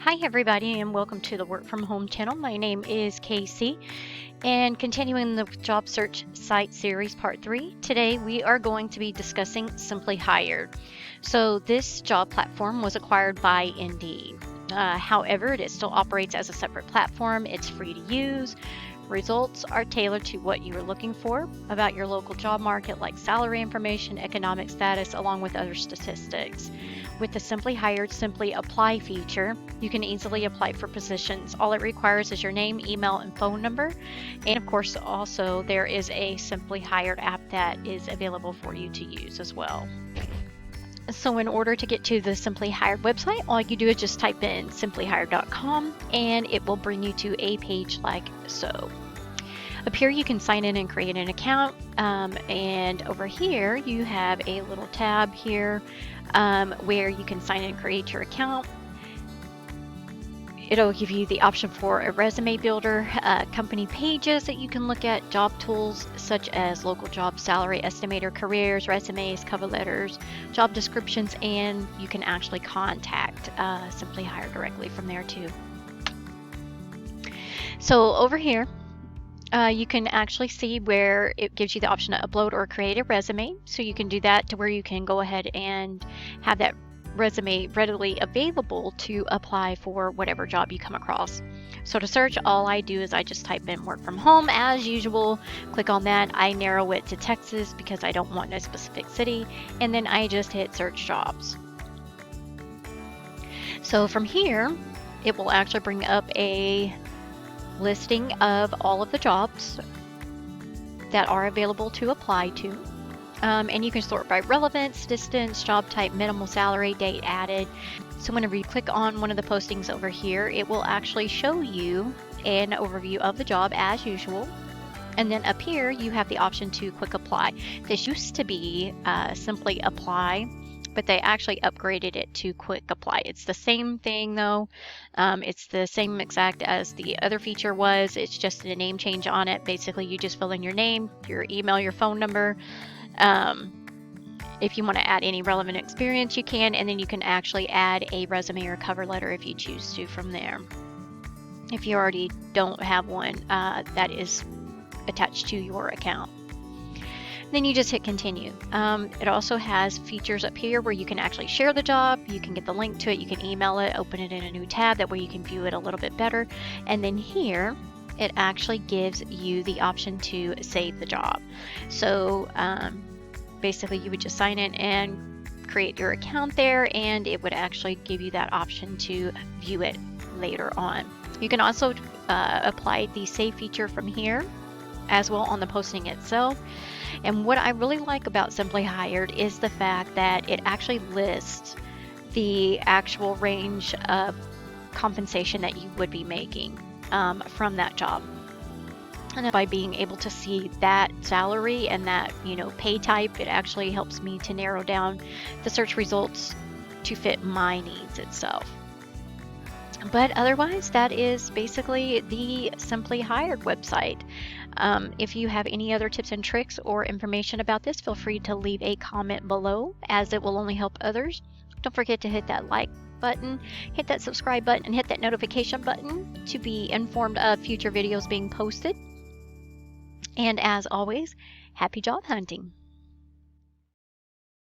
Hi everybody and welcome to the Work From Home channel. My name is Casey and continuing the job search site series part 3, today we are going to be discussing Simplyhired. So this job platform was acquired by Indeed. However, it still operates as a separate platform. It's free to use. Results are tailored to what you are looking for about your local job market, like salary information, economic status, along with other statistics. With the Simplyhired Simply Apply feature, you can easily apply for positions. All it requires is your name, email, and phone number. And of course, also there is a Simplyhired app that is available for you to use as well. So in order to get to the Simplyhired website, all you do is just type in simplyhired.com and it will bring you to a page like so. Up here you can sign in and create an account, and over here you have a little tab here where you can sign in and create your account. It'll give you the option for a resume builder, company pages that you can look at, job tools such as local job salary estimator, careers, resumes, cover letters, job descriptions, and you can actually contact Simplyhired directly from there too. So over here, you can actually see where it gives you the option to upload or create a resume. So you can do that to where you can go ahead and have that resume readily available to apply for whatever job you come across. So to search, all I do is I just type in work from home as usual, click on that. I narrow it to Texas because I don't want a specific city, and then I just hit search jobs. So from here, it will actually bring up a listing of all of the jobs that are available to apply to. And you can sort by relevance, distance, job type, minimal salary, date added. So whenever you click on one of the postings over here, it will actually show you an overview of the job as usual. And then up here, you have the option to quick apply. This used to be Simply Apply, but they actually upgraded it to quick apply. It's the same thing though. It's the same exact as the other feature was. It's just a name change on it. Basically, you just fill in your name, your email, your phone number. If you want to add any relevant experience, you can, and then you can actually add a resume or cover letter if you choose to from there. If you already don't have one that is attached to your account. Then you just hit continue. It also has features up here where you can actually share the job, you can get the link to it, you can email it, open it in a new tab, that way you can view it a little bit better. And then here, it actually gives you the option to save the job. So basically you would just sign in and create your account there, and it would actually give you that option to view it later on. You can also apply the save feature from here as well on the posting itself. And what I really like about Simplyhired is the fact that it actually lists the actual range of compensation that you would be making from that job. And by being able to see that salary and that, pay type, it actually helps me to narrow down the search results to fit my needs itself. But otherwise, that is basically the Simplyhired website. If you have any other tips and tricks or information about this, feel free to leave a comment below, as it will only help others. Don't forget to hit that like button, hit that subscribe button, and hit that notification button to be informed of future videos being posted. And as always, happy job hunting!